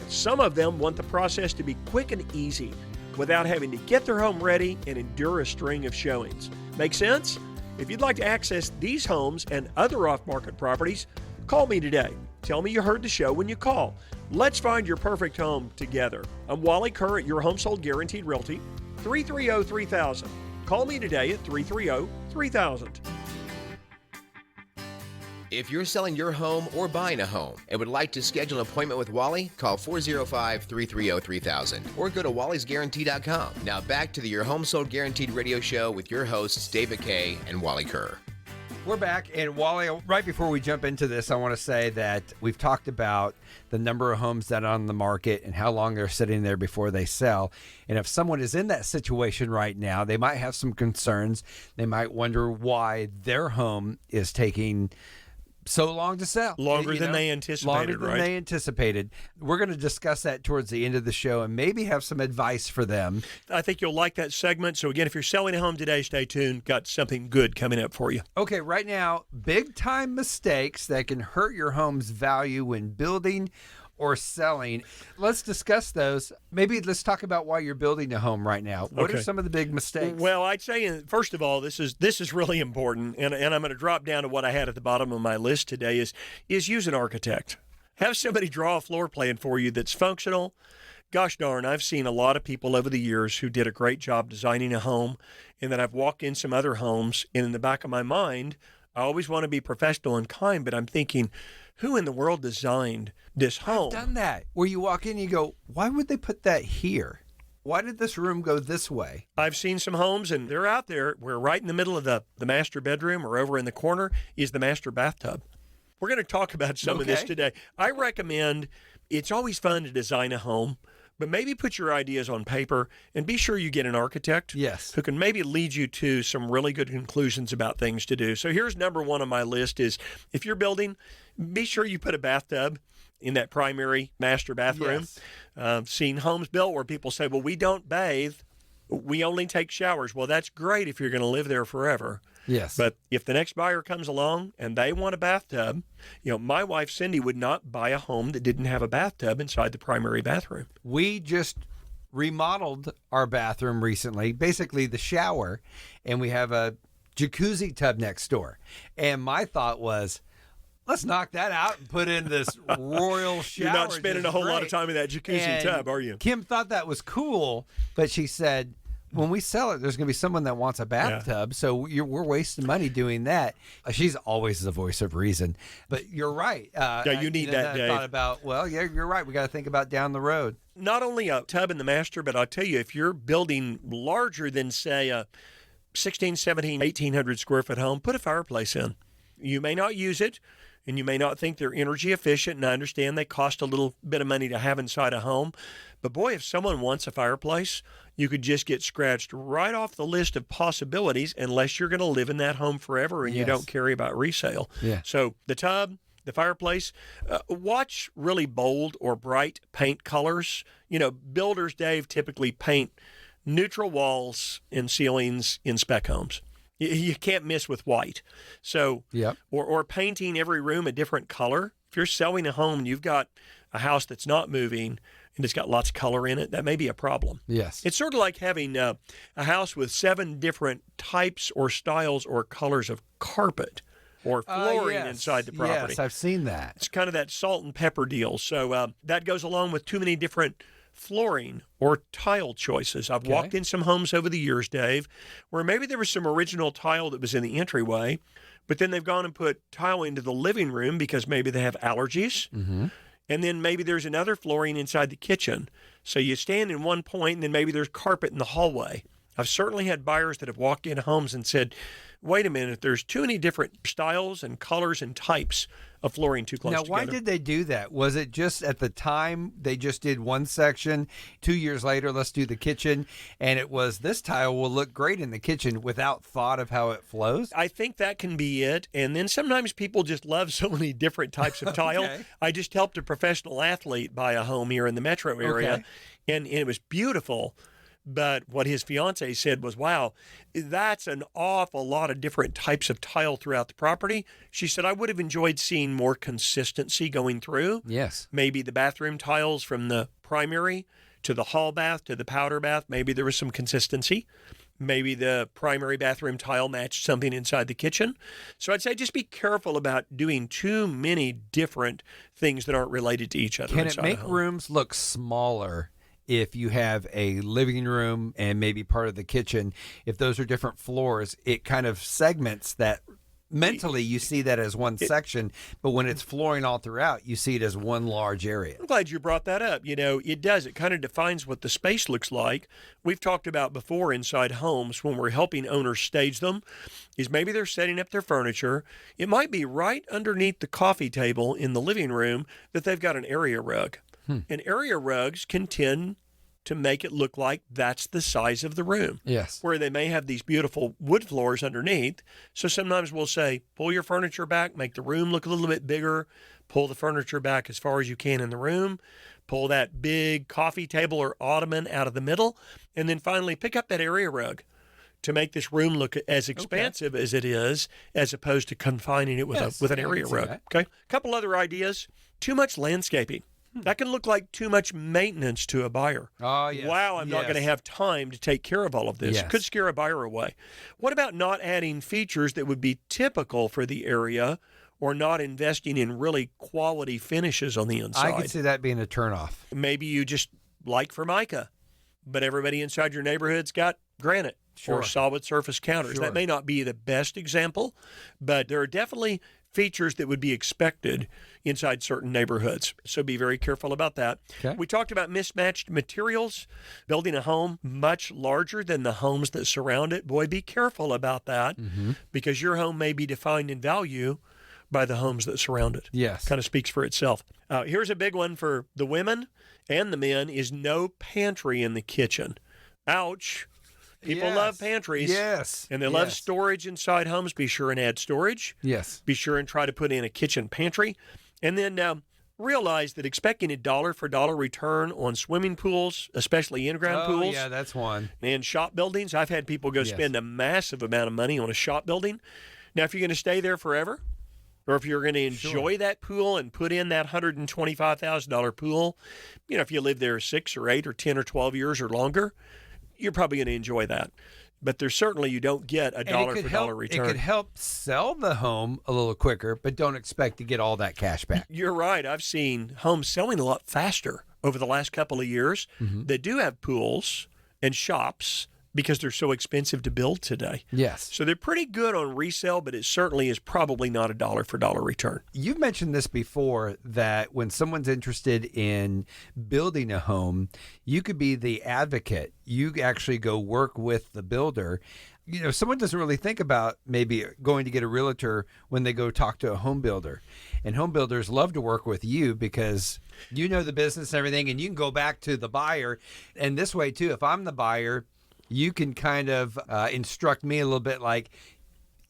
Some of them want the process to be quick and easy, without having to get their home ready and endure a string of showings. Make sense? If you'd like to access these homes and other off-market properties, call me today. Tell me you heard the show when you call. Let's find your perfect home together. I'm Wally Kerr at Your Home Sold Guaranteed Realty, 330-3000. Call me today at 330-3000. If you're selling your home or buying a home and would like to schedule an appointment with Wally, call 405-330-3000 or go to wallysguarantee.com. Now back to the Your Home Sold Guaranteed radio show with your hosts, Dave McKay and Wally Kerr. We're back, and Wally, right before we jump into this, I want to say that we've talked about the number of homes that are on the market and how long they're sitting there before they sell. And if someone is in that situation right now, they might have some concerns. They might wonder why their home is taking so long to sell. Longer than they anticipated, Longer than they anticipated. We're going to discuss that towards the end of the show and maybe have some advice for them. I think you'll like that segment. So again, if you're selling a home today, stay tuned. Got something good coming up for you. Okay, right now, big time mistakes that can hurt your home's value when building or selling. Let's discuss those. Maybe let's talk about why you're building a home right now. What are some of the big mistakes? Well, I'd say, first of all, this is really important, and I'm going to drop down to what I had at the bottom of my list today is use an architect. Have somebody draw a floor plan for you that's functional. Gosh darn, I've seen a lot of people over the years who did a great job designing a home, and then I've walked in some other homes, and in the back of my mind, I always want to be professional and kind, but I'm thinking, who in the world designed this home? I've done that. Where you walk in and you go, why would they put that here? Why did this room go this way? I've seen some homes, and they're out there where right in the middle of the master bedroom or over in the corner is the master bathtub. We're going to talk about some of this today. I recommend, it's always fun to design a home, but maybe put your ideas on paper and be sure you get an architect who can maybe lead you to some really good conclusions about things to do. So here's number one on my list is if you're building, be sure you put a bathtub in that primary master bathroom. Yes. Seen homes built where people say, well, we don't bathe, we only take showers. Well, that's great if you're going to live there forever. Yes. But if the next buyer comes along and they want a bathtub, my wife Cindy would not buy a home that didn't have a bathtub inside the primary bathroom. We just remodeled our bathroom recently, basically the shower, and we have a jacuzzi tub next door. And my thought was, let's knock that out and put in this royal shower. You're not spending a whole lot of time in that jacuzzi tub, are you? Kim thought that was cool, but she said, when we sell it, there's going to be someone that wants a bathtub, so we're wasting money doing that. She's always the voice of reason, but you're right. You need that, Dave. I thought about, you're right. We got to think about down the road. Not only a tub in the master, but I'll tell you, if you're building larger than, say, a 16, 17, 1,800 square foot home, put a fireplace in. You may not use it, and you may not think they're energy efficient, and I understand they cost a little bit of money to have inside a home. But boy, if someone wants a fireplace, you could just get scratched right off the list of possibilities unless you're going to live in that home forever and you don't care about resale. Yeah. So the tub, the fireplace, watch really bold or bright paint colors. Builders, Dave, typically paint neutral walls and ceilings in spec homes. You can't miss with white. So, or painting every room a different color. If you're selling a home and you've got a house that's not moving and it's got lots of color in it, that may be a problem. Yes. It's sort of like having a house with 7 different types or styles or colors of carpet or flooring inside the property. Yes, I've seen that. It's kind of that salt and pepper deal. So that goes along with too many different flooring or tile choices. I've walked in some homes over the years, Dave, where maybe there was some original tile that was in the entryway, but then they've gone and put tile into the living room because maybe they have allergies. Mm-hmm. And then maybe there's another flooring inside the kitchen. So you stand in one point, and then maybe there's carpet in the hallway. I've certainly had buyers that have walked in homes and said, wait a minute, there's too many different styles and colors and types of flooring too close together. Now, why did they do that? Was it just at the time they just did one section, 2 years later, let's do the kitchen, and it was this tile will look great in the kitchen without thought of how it flows? I think that can be it. And then sometimes people just love so many different types of tile. I just helped a professional athlete buy a home here in the metro area, and it was beautiful. But what his fiance said was, wow, that's an awful lot of different types of tile throughout the property. She said, I would have enjoyed seeing more consistency going through. Yes. Maybe the bathroom tiles from the primary to the hall bath to the powder bath, maybe there was some consistency. Maybe the primary bathroom tile matched something inside the kitchen. So I'd say just be careful about doing too many different things that aren't related to each other. Can it make rooms look smaller? If you have a living room and maybe part of the kitchen, if those are different floors, it kind of segments that mentally you see that as one section, but when it's flooring all throughout, you see it as one large area. I'm glad you brought that up. It does. It kind of defines what the space looks like. We've talked about before inside homes when we're helping owners stage them is maybe they're setting up their furniture. It might be right underneath the coffee table in the living room that they've got an area rug. And area rugs can tend to make it look like that's the size of the room. Yes. Where they may have these beautiful wood floors underneath. So sometimes we'll say, pull your furniture back, make the room look a little bit bigger, pull the furniture back as far as you can in the room, pull that big coffee table or ottoman out of the middle, and then finally pick up that area rug to make this room look as expansive as it is, as opposed to confining it with an area rug. Okay. A couple other ideas. Too much landscaping. That can look like too much maintenance to a buyer. Oh, yes. Wow, I'm not going to have time to take care of all of this. Yes. Could scare a buyer away. What about not adding features that would be typical for the area or not investing in really quality finishes on the inside? I could see that being a turnoff. Maybe you just like Formica, but everybody inside your neighborhood's got granite or solid surface counters. That may not be the best example, but there are definitely features that would be expected inside certain neighborhoods. So be very careful about that. Okay. We talked about mismatched materials, building a home much larger than the homes that surround it. Boy, be careful about that because your home may be defined in value by the homes that surround it. Yes. Kind of speaks for itself. Here's a big one for the women and the men is no pantry in the kitchen. Ouch. People love pantries. Yes. And they love storage inside homes. Be sure and add storage. Yes. Be sure and try to put in a kitchen pantry. And then realize that expecting a dollar for dollar return on swimming pools, especially in-ground pools. Yeah, that's one. And shop buildings. I've had people go spend a massive amount of money on a shop building. Now, if you're going to stay there forever, or if you're going to enjoy that pool and put in that $125,000 pool, if you live there 6 or 8 or 10 or 12 years or longer, you're probably going to enjoy that. But there's certainly you don't get a dollar for dollar return. It could help sell the home a little quicker, but don't expect to get all that cash back. You're right. I've seen homes selling a lot faster over the last couple of years that do have pools and shops because they're so expensive to build today. Yes. So they're pretty good on resale, but it certainly is probably not a dollar for dollar return. You've mentioned this before, that when someone's interested in building a home, you could be the advocate. You actually go work with the builder. Someone doesn't really think about maybe going to get a realtor when they go talk to a home builder. And home builders love to work with you because you know the business and everything, and you can go back to the buyer. And this way, too, if I'm the buyer, you can kind of instruct me a little bit like,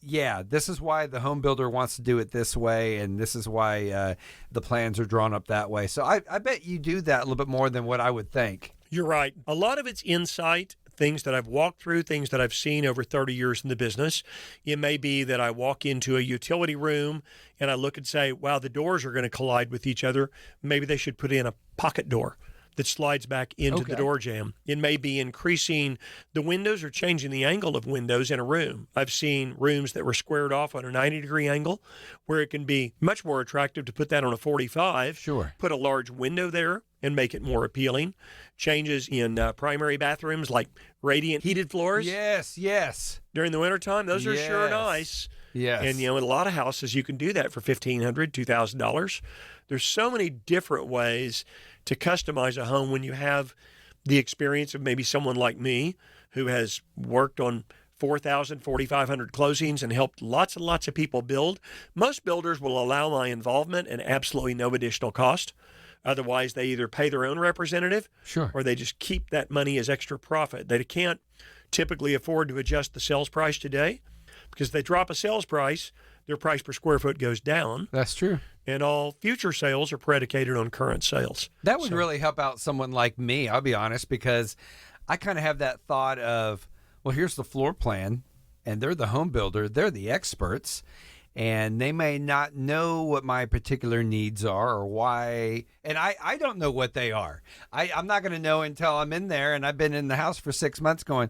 this is why the home builder wants to do it this way, and this is why the plans are drawn up that way. So I bet you do that a little bit more than what I would think. You're right. A lot of it's insight, things that I've walked through, things that I've seen over 30 years in the business. It may be that I walk into a utility room and I look and say, wow, the doors are going to collide with each other. Maybe they should put in a pocket door that slides back into the door jamb. It may be increasing the windows or changing the angle of windows in a room. I've seen rooms that were squared off on a 90-degree angle where it can be much more attractive to put that on a 45. Sure. Put a large window there and make it more appealing. Changes in primary bathrooms like radiant heated floors. Yes. During the wintertime, those are sure nice. Yes. And, in a lot of houses, you can do that for $1,500, $2,000. There's so many different ways to customize a home when you have the experience of maybe someone like me who has worked on 4,000, 4,500 closings and helped lots and lots of people build. Most builders will allow my involvement and absolutely no additional cost. Otherwise, they either pay their own representative or they just keep that money as extra profit. They can't typically afford to adjust the sales price today because if they drop a sales price, their price per square foot goes down. That's true. And all future sales are predicated on current sales. That would really help out someone like me, I'll be honest, because I kind of have that thought of, well, here's the floor plan, and they're the home builder. They're the experts, and they may not know what my particular needs are or why. And I don't know what they are. I'm not going to know until I'm in there, and I've been in the house for 6 months going,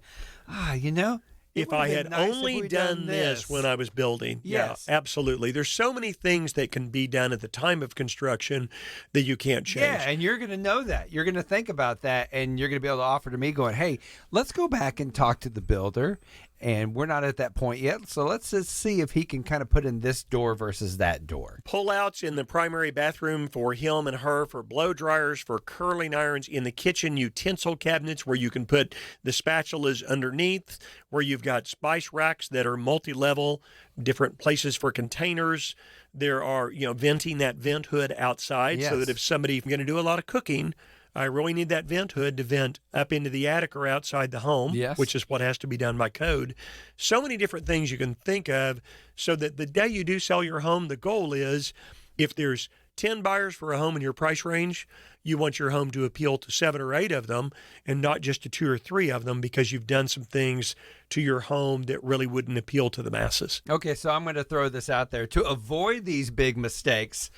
if I had only done this when I was building. Yes. Yeah, absolutely. There's so many things that can be done at the time of construction that you can't change. Yeah, and you're going to know that. You're going to think about that, and you're going to be able to offer to me going, hey, let's go back and talk to the builder and we're not at that point yet. So let's just see if he can kind of put in this door versus that door. Pull-outs in the primary bathroom for him and her, for blow dryers, for curling irons, in the kitchen utensil cabinets where you can put the spatulas underneath, where you've got spice racks that are multi-level, different places for containers. There are, venting that vent hood outside so that if somebody's going to do a lot of cooking, I really need that vent hood to vent up into the attic or outside the home, which is what has to be done by code. So many different things you can think of so that the day you do sell your home, the goal is if there's 10 buyers for a home in your price range, you want your home to appeal to 7 or 8 of them and not just to 2 or 3 of them because you've done some things to your home that really wouldn't appeal to the masses. Okay, so I'm going to throw this out there. To avoid these big mistakes,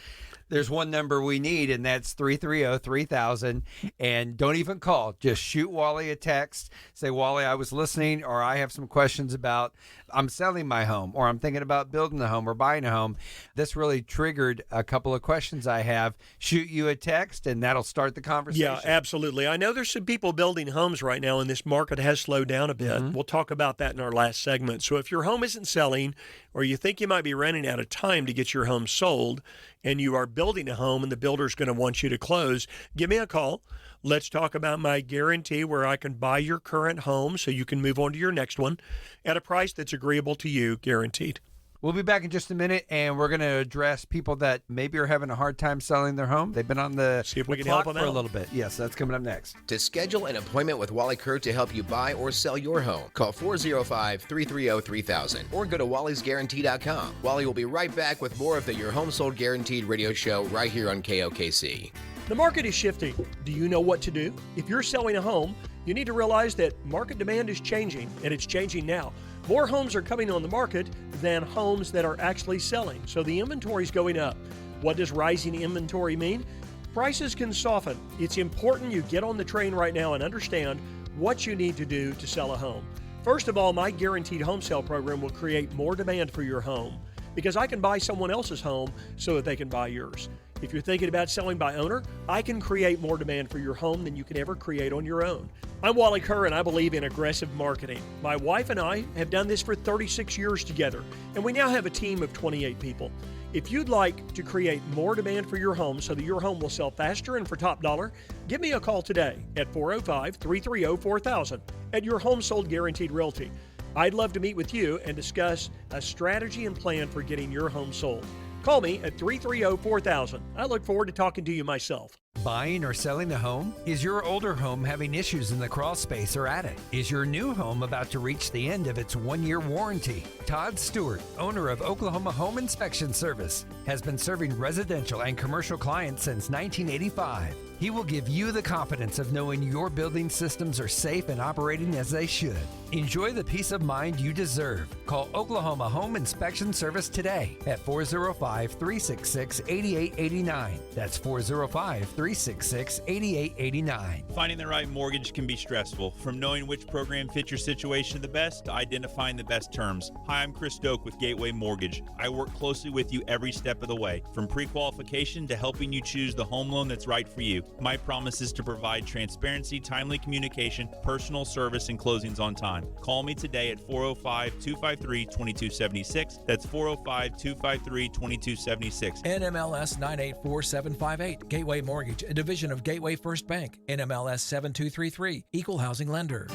there's one number we need, and that's 330-3000. And don't even call. Just shoot Wally a text. Say, Wally, I was listening, or I have some questions about, I'm selling my home, or I'm thinking about building a home or buying a home. This really triggered a couple of questions I have. Shoot you a text, and that'll start the conversation. Yeah, absolutely. I know there's some people building homes right now, and this market has slowed down a bit. We'll talk about that in our last segment. So if your home isn't selling, or you think you might be running out of time to get your home sold, and you are building a home and the builder's going to want you to close, give me a call. Let's talk about my guarantee where I can buy your current home so you can move on to your next one at a price that's agreeable to you, guaranteed. We'll be back in just a minute, and we're going to address people that maybe are having a hard time selling their home. They've been on the See if we can clock help them for a out. little bit. Yes, that's coming up next. To schedule an appointment with Wally Kerr to help you buy or sell your home, call 405-330-3000 or go to wallysguarantee.com. Wally will be right back with more of the Your Home Sold Guaranteed radio show right here on KOKC. The market is shifting. Do you know what to do? If you're selling a home, you need to realize that market demand is changing, and it's changing now. More homes are coming on the market than homes that are actually selling, so the inventory is going up. What does rising inventory mean? Prices can soften. It's important you get on the train right now and understand what you need to do to sell a home. First of all, my guaranteed home sale program will create more demand for your home because I can buy someone else's home so that they can buy yours. If you're thinking about selling by owner, I can create more demand for your home than you can ever create on your own. I'm Wally Kerr, and I believe in aggressive marketing. My wife and I have done this for 36 years together, and we now have a team of 28 people. If you'd like to create more demand for your home so that your home will sell faster and for top dollar, give me a call today at 405-330-4000 at Your Home Sold Guaranteed Realty. I'd love to meet with you and discuss a strategy and plan for getting your home sold. Call me at 330-4000. I look forward to talking to you myself. Buying or selling a home? Is your older home having issues in the crawl space or attic? Is your new home about to reach the end of its 1-year warranty? Todd Stewart, owner of Oklahoma Home Inspection Service, has been serving residential and commercial clients since 1985. He will give you the confidence of knowing your building systems are safe and operating as they should. Enjoy the peace of mind you deserve. Call Oklahoma Home Inspection Service today at 405-366-8889. That's 405-366-8889. Finding the right mortgage can be stressful. From knowing which program fits your situation the best to identifying the best terms. Hi, I'm Chris Doak with Gateway Mortgage. I work closely with you every step of the way, from pre-qualification to helping you choose the home loan that's right for you. My promise is to provide transparency, timely communication, personal service, and closings on time. Call me today at 405-253-2276. That's 405-253-2276. NMLS 984758. Gateway Mortgage, a division of Gateway First Bank. NMLS 7233. Equal housing lender.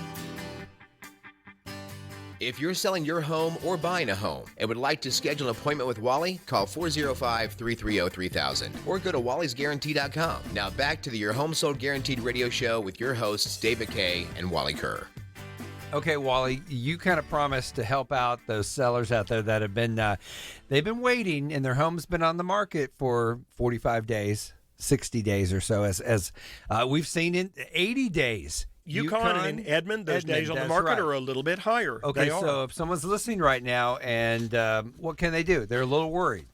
If you're selling your home or buying a home and would like to schedule an appointment with Wally, call 405-330-3000 or go to wallysguarantee.com. Now back to the Your Home Sold Guaranteed radio show with your hosts, David Kay and Wally Kerr. Okay, Wally, you kind of promised to help out those sellers out there that have been, they've been waiting and their home's been on the market for 45 days, 60 days or so, as we've seen in 80 days. Yukon and Edmond, those days on the market are a little bit higher. Okay, so if someone's listening right now and what can they do? They're a little worried.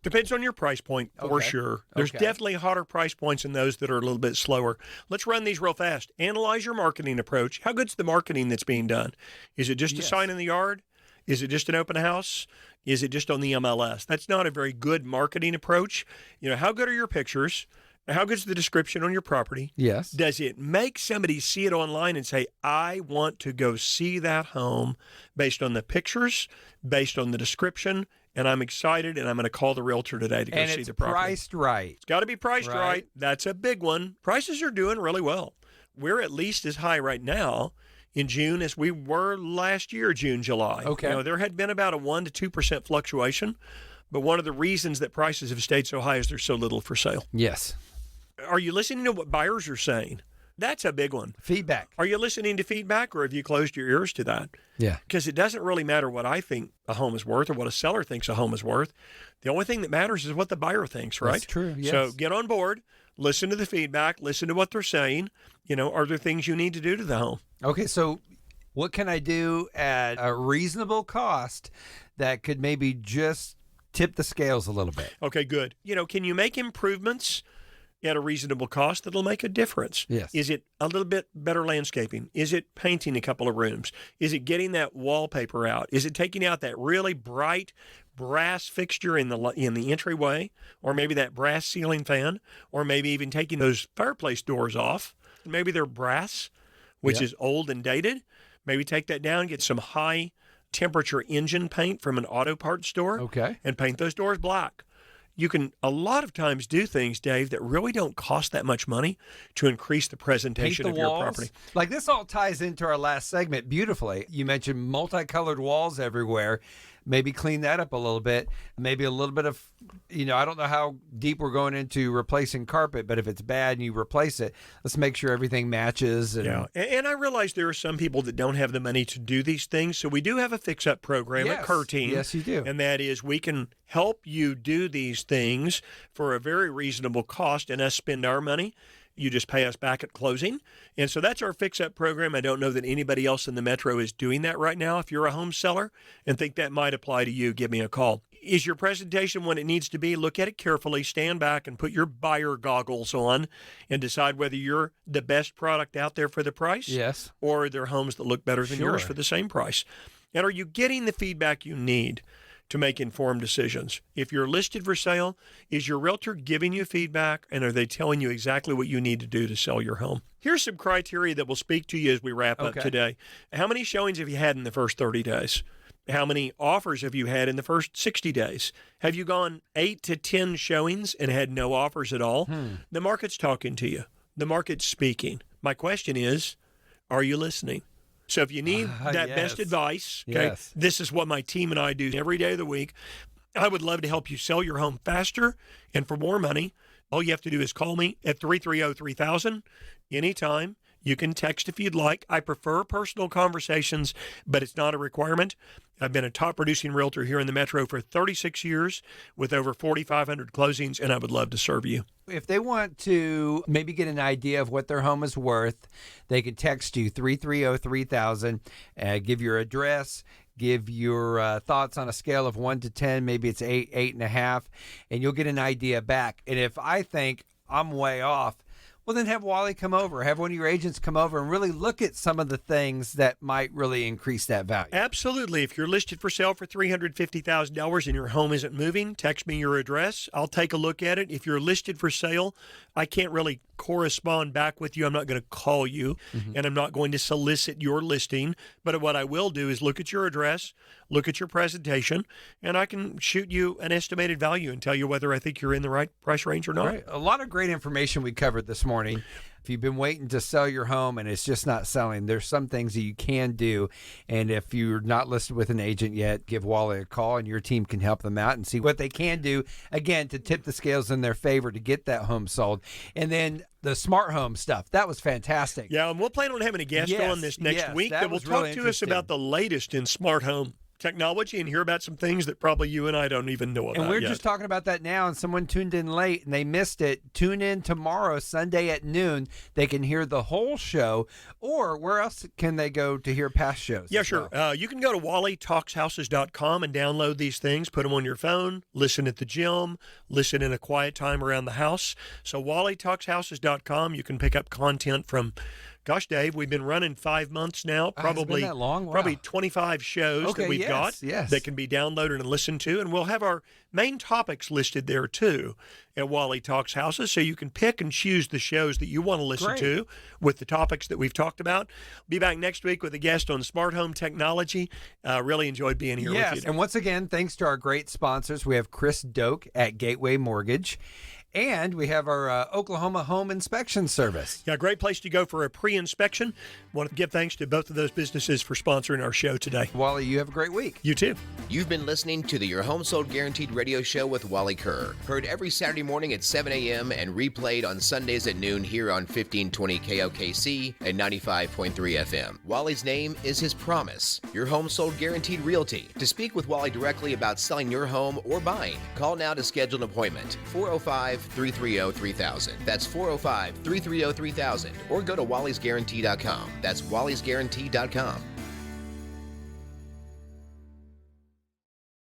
Depends on your price point, for sure. There's definitely hotter price points in those that are a little bit slower. Let's run these real fast. Analyze your marketing approach. How good's the marketing that's being done? Is it just a sign in the yard? Is it just an open house? Is it just on the MLS? That's not a very good marketing approach. You know, how good are your pictures? How good's the description on your property? Yes. Does it make somebody see it online and say, I want to go see that home based on the pictures, based on the description, and I'm excited, and I'm going to call the realtor today to go see the property. And it's priced right. It's got to be priced right. That's a big one. Prices are doing really well. We're at least as high right now in June as we were last year, June, July. Okay. You know, there had been about a 1% to 2% fluctuation, but one of the reasons that prices have stayed so high is there's so little for sale. Yes. Are you listening to what buyers are saying? That's a big one. Feedback. Are you listening to feedback, or have you closed your ears to that? Yeah. Because it doesn't really matter what I think a home is worth or what a seller thinks a home is worth. The only thing that matters is what the buyer thinks, right? That's true, yes. So get on board, listen to the feedback, listen to what they're saying. You know, are there things you need to do to the home? Okay, so what can I do at a reasonable cost that could maybe just tip the scales a little bit? Okay, good. You know, can you make improvements at a reasonable cost that'll make a difference? Yes. Is it a little bit better landscaping? Is it painting a couple of rooms? Is it getting that wallpaper out? Is it taking out that really bright brass fixture in the entryway, or maybe that brass ceiling fan, or maybe even taking those fireplace doors off? Maybe they're brass, which is old and dated. Maybe take that down, get some high temperature engine paint from an auto parts store, and paint those doors black. You can a lot of times do things, Dave, that really don't cost that much money to increase the presentation of your property. Like this all ties into our last segment beautifully. You mentioned multicolored walls everywhere. Maybe clean that up a little bit. Maybe a little bit of, you know, I don't know how deep we're going into replacing carpet, but if it's bad and you replace it, let's make sure everything matches. And I realize there are some people that don't have the money to do these things. So we do have a fix-up program at Kerr Team. Yes, you do. And that is we can help you do these things for a very reasonable cost and us spend our money. You just pay us back at closing. And so that's our fix-up program. I don't know that anybody else in the metro is doing that right now. If you're a home seller and think that might apply to you, give me a call. Is your presentation what it needs to be? Look at it carefully, stand back and put your buyer goggles on and decide whether you're the best product out there for the price. Yes. Or are there homes that look better than yours for the same price? And are you getting the feedback you need to make informed decisions? If you're listed for sale, is your realtor giving you feedback, and are they telling you exactly what you need to do to sell your home? Here's some criteria that will speak to you as we wrap up today. How many showings have you had in the first 30 days? How many offers have you had in the first 60 days? Have you gone 8 to 10 showings and had no offers at all? The market's talking to you. The market's speaking. My question is, are you listening? So if you need that best advice, this is what my team and I do every day of the week. I would love to help you sell your home faster and for more money. All you have to do is call me at 330-3000 anytime. You can text if you'd like. I prefer personal conversations, but it's not a requirement. I've been a top producing realtor here in the metro for 36 years with over 4,500 closings, and I would love to serve you. If they want to maybe get an idea of what their home is worth, they can text you 330-3000, give your address, give your thoughts on a scale of 1 to 10. Maybe it's 8, 8.5, and you'll get an idea back. And if I think I'm way off, well, then have Wally come over, have one of your agents come over and really look at some of the things that might really increase that value. Absolutely. If you're listed for sale for $350,000 and your home isn't moving, text me your address. I'll take a look at it. If you're listed for sale, I can't really correspond back with you. I'm not going to call you, and I'm not going to solicit your listing. But what I will do is look at your address, look at your presentation, and I can shoot you an estimated value and tell you whether I think you're in the right price range or not. Right. A lot of great information we covered this morning. If you've been waiting to sell your home and it's just not selling, there's some things that you can do. And if you're not listed with an agent yet, give Wally a call and your team can help them out and see what they can do, again, to tip the scales in their favor to get that home sold. And then the smart home stuff, that was fantastic. Yeah, and we'll plan on having a guest on this next week that will talk to us about the latest in smart home technology and hear about some things that probably you and I don't even know about. And we're yet. just talking about that now, and someone tuned in late and they missed it. Tune in tomorrow, Sunday at noon. They can hear the whole show, or where else can they go to hear past shows? Yeah, sure. Well? You can go to wallytalkshouses.com and download these things, put them on your phone, listen at the gym, listen in a quiet time around the house. So wallytalkshouses.com, you can pick up content from Gosh, Dave, we've been running 5 months now. Has it been Probably that long? Wow. Probably 25 shows that we've got that can be downloaded and listened to. And we'll have our main topics listed there, too, at Wally Talks Houses. So you can pick and choose the shows that you want to listen to with the topics that we've talked about. Be back next week with a guest on smart home technology. Really enjoyed being here with you. And once again, thanks to our great sponsors. We have Chris Doak at Gateway Mortgage. And we have our Oklahoma Home Inspection Service. Yeah, great place to go for a pre-inspection. Want to give thanks to both of those businesses for sponsoring our show today. Wally, you have a great week. You too. You've been listening to the Your Home Sold Guaranteed radio show with Wally Kerr. Heard every Saturday morning at 7 a.m. and replayed on Sundays at noon here on 1520 KOKC and 95.3 FM. Wally's name is his promise. Your Home Sold Guaranteed Realty. To speak with Wally directly about selling your home or buying, call now to schedule an appointment. 405-330-3000. That's 405-330-3000. Or go to wallysguarantee.com. That's wallysguarantee.com.